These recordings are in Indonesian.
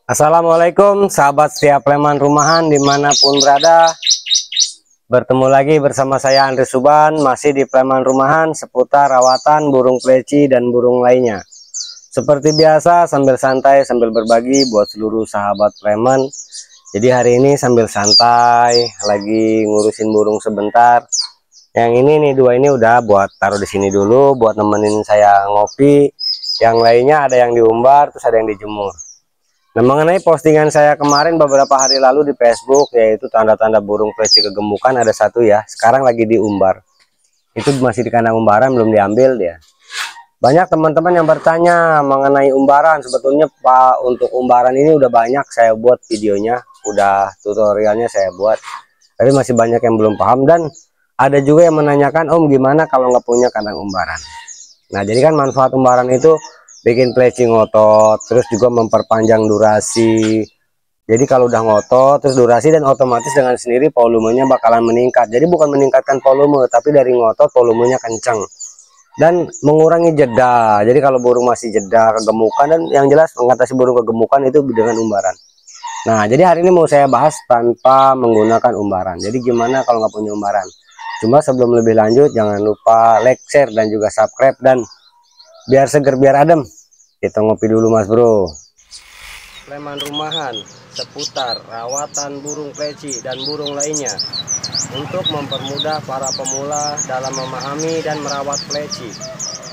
Assalamualaikum sahabat setia Pleman Rumahan dimanapun berada. Bertemu lagi bersama saya Andri Suban, masih di Pleman Rumahan seputar rawatan burung pleci dan burung lainnya. Seperti biasa sambil santai sambil berbagi buat seluruh sahabat Pleman. Jadi hari ini sambil santai lagi ngurusin burung sebentar. Yang ini nih, dua ini udah buat taruh di sini dulu buat nemenin saya ngopi. Yang lainnya ada yang diumbar, terus ada yang dijemur. Nah, mengenai postingan saya kemarin beberapa hari lalu di Facebook, yaitu tanda-tanda burung pleci kegemukan, ada satu ya, sekarang lagi diumbar. Itu masih di kandang umbaran, belum diambil dia. Banyak teman-teman yang bertanya mengenai umbaran. Sebetulnya Pak, untuk umbaran ini udah banyak saya buat videonya, udah tutorialnya saya buat. Tapi masih banyak yang belum paham, dan ada juga yang menanyakan, Om gimana kalau nggak punya kandang umbaran. Nah, jadi kan manfaat umbaran itu bikin pleci ngotot, terus juga memperpanjang durasi. Jadi kalau udah ngotot terus durasi, dan otomatis dengan sendiri volumenya bakalan meningkat. Jadi bukan meningkatkan volume, tapi dari ngotot volumenya kencang dan mengurangi jeda. Jadi kalau burung masih jeda kegemukan, dan yang jelas mengatasi burung kegemukan itu dengan umbaran. Nah, jadi hari ini mau saya bahas tanpa menggunakan umbaran. Jadi gimana kalau nggak punya umbaran. Cuma sebelum lebih lanjut, jangan lupa like, share, dan juga subscribe. Dan biar seger biar adem, kita ngopi dulu Mas Bro. Pleman Rumahan seputar rawatan burung pleci dan burung lainnya, untuk mempermudah para pemula dalam memahami dan merawat pleci.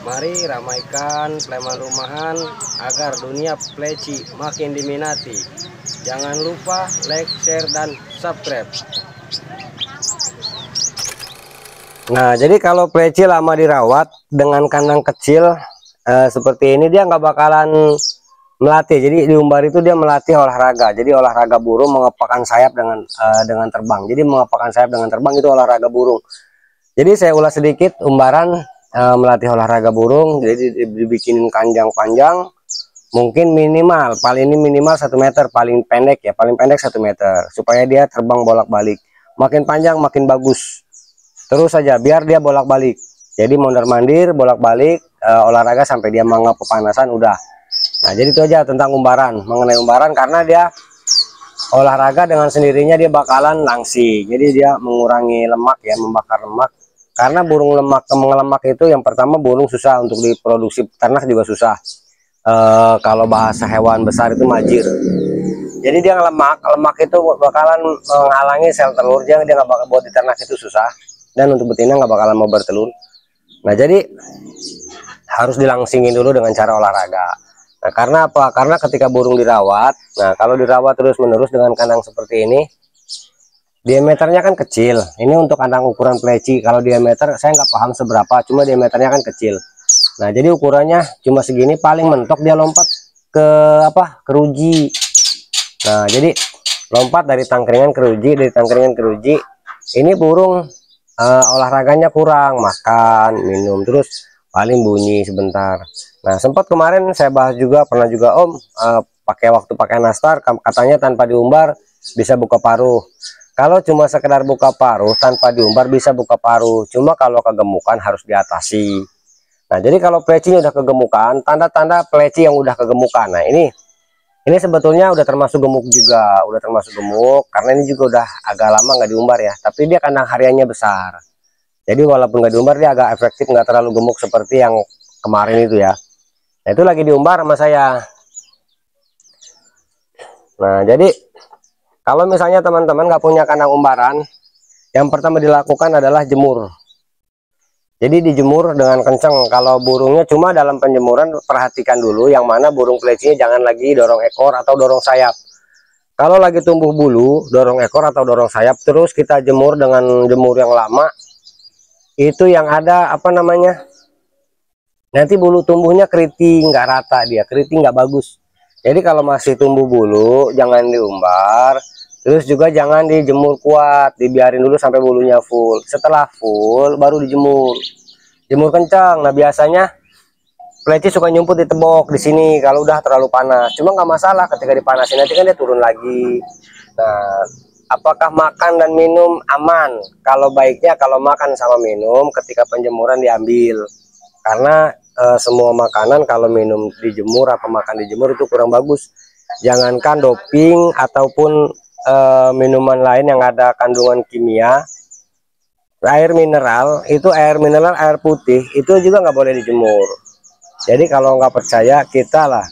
Mari ramaikan Pleman Rumahan agar dunia pleci makin diminati. Jangan lupa like, share, dan subscribe. Nah, jadi kalau pleci lama dirawat dengan kandang kecil seperti ini, dia nggak bakalan melatih. Jadi diumbar itu dia melatih olahraga. Jadi olahraga burung mengepakkan sayap dengan terbang. Jadi mengepakkan sayap dengan terbang itu olahraga burung. Jadi saya ulas sedikit umbaran melatih olahraga burung. Jadi dibikinin kandang panjang, mungkin minimal, paling ini minimal 1 meter, paling pendek ya, paling pendek 1 meter, supaya dia terbang bolak-balik. Makin panjang makin bagus. Terus saja biar dia bolak-balik. Jadi mondar-mandir bolak-balik olahraga sampai dia menganggap kepanasan udah. Nah, jadi itu aja tentang umbaran. Mengenai umbaran, karena dia olahraga dengan sendirinya dia bakalan langsing. Jadi dia mengurangi lemak ya, membakar lemak. Karena burung lemak itu yang pertama, burung susah untuk diproduksi, ternak juga susah. Kalau bahasa hewan besar itu majir. Jadi dia lemak itu bakalan menghalangi sel telur. Dia nggak bakal buat di ternak itu susah. Dan untuk betina nggak bakalan mau bertelur. Nah, jadi harus dilangsingin dulu dengan cara olahraga. Nah, karena apa? Karena ketika burung dirawat, nah kalau dirawat terus menerus dengan kandang seperti ini, diameternya kan kecil. Ini untuk kandang ukuran pleci. Kalau diameter saya nggak paham seberapa, cuma diameternya kan kecil. Nah, jadi ukurannya cuma segini, paling mentok dia lompat ke keruji. Nah, jadi lompat dari tangkringan keruji, dari tangkringan keruji. Ini burung olahraganya kurang, makan, minum, terus paling bunyi sebentar. Nah, sempat kemarin saya bahas juga, pernah juga Om pakai nastar, katanya tanpa diumbar bisa buka paruh. Kalau cuma sekedar buka paruh tanpa diumbar bisa buka paruh, cuma kalau kegemukan harus diatasi. Nah, jadi kalau pleci udah kegemukan, tanda-tanda pleci yang udah kegemukan. Nah, ini sebetulnya udah termasuk gemuk juga, udah termasuk gemuk karena ini juga udah agak lama nggak diumbar ya. Tapi dia kandang hariannya besar. Jadi walaupun nggak diumbar dia agak efektif, nggak terlalu gemuk seperti yang kemarin itu ya. Nah, itu lagi diumbar sama saya. Nah, jadi kalau misalnya teman-teman nggak punya kandang umbaran, yang pertama dilakukan adalah jemur. Jadi dijemur dengan kencang. Kalau burungnya cuma dalam penjemuran, perhatikan dulu yang mana burung plecinya jangan lagi dorong ekor atau dorong sayap. Kalau lagi tumbuh bulu, dorong ekor atau dorong sayap, terus kita jemur dengan jemur yang lama, itu yang ada nanti bulu tumbuhnya keriting, nggak rata, dia keriting nggak bagus. Jadi kalau masih tumbuh bulu jangan diumbar. Terus juga jangan dijemur kuat, dibiarin dulu sampai bulunya full. Setelah full baru dijemur. Jemur kencang. Nah, biasanya pleci suka nyumput di tembok di sini kalau udah terlalu panas. Cuma nggak masalah, ketika dipanasin nanti kan dia turun lagi. Nah, apakah makan dan minum aman? Kalau baiknya kalau makan sama minum ketika penjemuran diambil. Karena semua makanan kalau minum dijemur apa makan dijemur itu kurang bagus. jangankan doping ataupun minuman lain yang ada kandungan kimia, air mineral itu, air putih itu juga nggak boleh dijemur. Jadi kalau nggak percaya, kita lah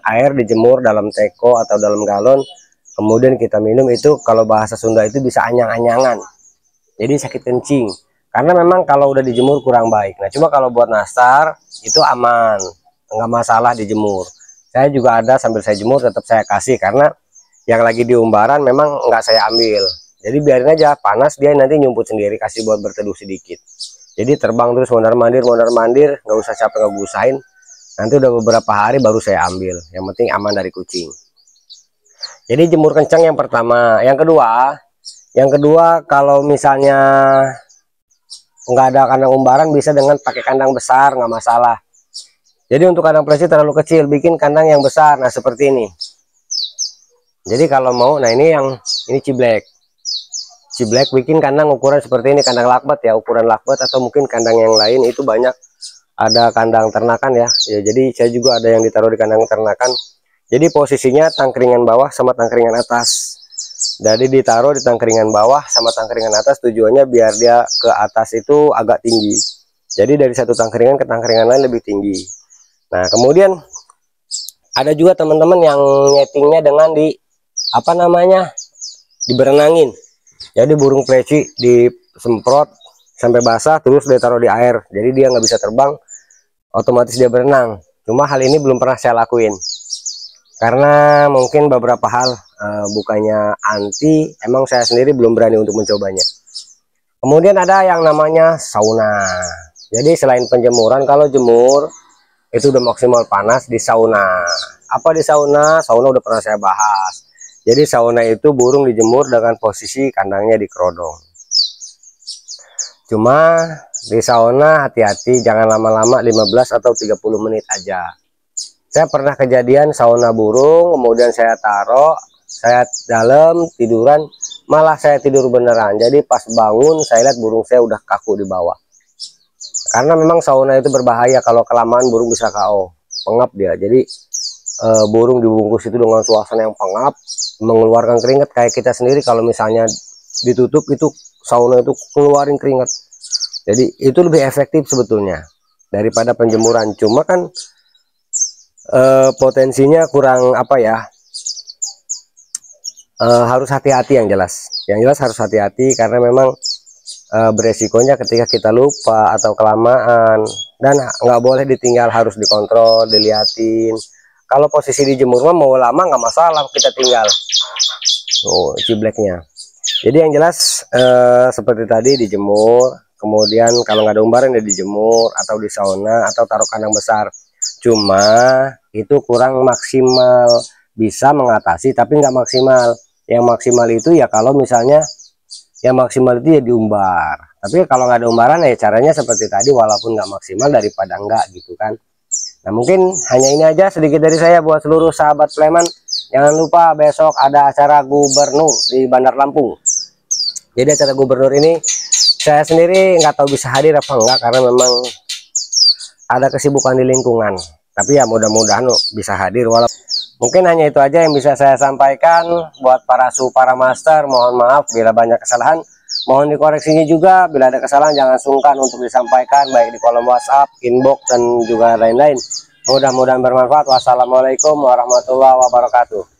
air dijemur dalam teko atau dalam galon, kemudian kita minum, itu kalau bahasa Sunda itu bisa anyang-anyangan, jadi sakit kencing. Karena memang kalau udah dijemur kurang baik. Nah cuma kalau buat nastar itu aman, nggak masalah dijemur. Saya juga ada, sambil saya jemur tetap saya kasih, karena yang lagi di umbaran memang nggak saya ambil. Jadi biarin aja panas, dia nanti nyumput sendiri, kasih buat berteduh sedikit. Jadi terbang terus mondar mandir, nggak usah capek, nggak usahain. Nanti udah beberapa hari baru saya ambil. Yang penting aman dari kucing. Jadi jemur kencang yang pertama. Yang kedua kalau misalnya nggak ada kandang umbaran, bisa dengan pakai kandang besar, nggak masalah. Jadi untuk kandang pleci terlalu kecil, bikin kandang yang besar. Nah seperti ini. Jadi kalau mau, nah ini ciblek. Ciblek bikin kandang ukuran seperti ini, kandang lakbat ya, ukuran lakbat, atau mungkin kandang yang lain itu banyak ada kandang ternakan ya. Jadi saya juga ada yang ditaruh di kandang ternakan. Jadi posisinya tangkringan bawah sama tangkringan atas. Jadi ditaruh di tangkringan bawah sama tangkringan atas, tujuannya biar dia ke atas itu agak tinggi. Jadi dari satu tangkringan ke tangkringan lain lebih tinggi. Nah kemudian ada juga teman-teman yang nyetingnya dengan diberenangin. Jadi burung pleci disemprot sampai basah, terus ditaruh di air, jadi dia nggak bisa terbang, otomatis dia berenang. Cuma hal ini belum pernah saya lakuin, karena mungkin beberapa hal, bukannya anti, emang saya sendiri belum berani untuk mencobanya. Kemudian ada yang namanya sauna. Jadi selain penjemuran, kalau jemur itu udah maksimal panas, di sauna. Apa di sauna? Sauna udah pernah saya bahas. Jadi sauna itu burung dijemur dengan posisi kandangnya di kerodong. Cuma di sauna hati-hati, jangan lama-lama, 15 atau 30 menit aja. Saya pernah kejadian sauna burung, kemudian saya taruh, saya dalam tiduran, malah saya tidur beneran. Jadi pas bangun saya lihat burung saya udah kaku di bawah. Karena memang sauna itu berbahaya, kalau kelamaan burung bisa KO, pengap dia. Jadi burung dibungkus itu dengan suasana yang pengap, mengeluarkan keringat. Kayak kita sendiri kalau misalnya ditutup itu sauna itu keluarin keringat. Jadi itu lebih efektif sebetulnya daripada penjemuran. Cuma kan potensinya kurang harus hati-hati. Yang jelas harus hati-hati, karena memang beresikonya ketika kita lupa atau kelamaan. Dan nggak boleh ditinggal, harus dikontrol, diliatin. Kalau posisi dijemur mah mau lama nggak masalah, kita tinggal. Cibleknya. Jadi yang jelas seperti tadi dijemur, kemudian kalau nggak ada umbaran ya dijemur, atau di sauna, atau taruh kandang besar. Cuma itu kurang maksimal, bisa mengatasi tapi nggak maksimal. Yang maksimal itu ya kalau misalnya yang maksimal itu ya diumbar. Tapi kalau nggak ada umbaran ya caranya seperti tadi, walaupun nggak maksimal daripada enggak gitu kan. Nah mungkin hanya ini aja sedikit dari saya buat seluruh sahabat Sleman. Jangan lupa besok ada acara gubernur di Bandar Lampung. Jadi acara gubernur ini saya sendiri nggak tahu bisa hadir apa enggak, karena memang ada kesibukan di lingkungan. Tapi ya mudah-mudahan bisa hadir. Walaupun mungkin hanya itu aja yang bisa saya sampaikan buat para master. Mohon maaf bila banyak kesalahan, mohon dikoreksinya juga. Bila ada kesalahan jangan sungkan untuk disampaikan, baik di kolom WhatsApp, inbox, dan juga lain-lain. Mudah-mudahan bermanfaat. Wassalamualaikum warahmatullahi wabarakatuh.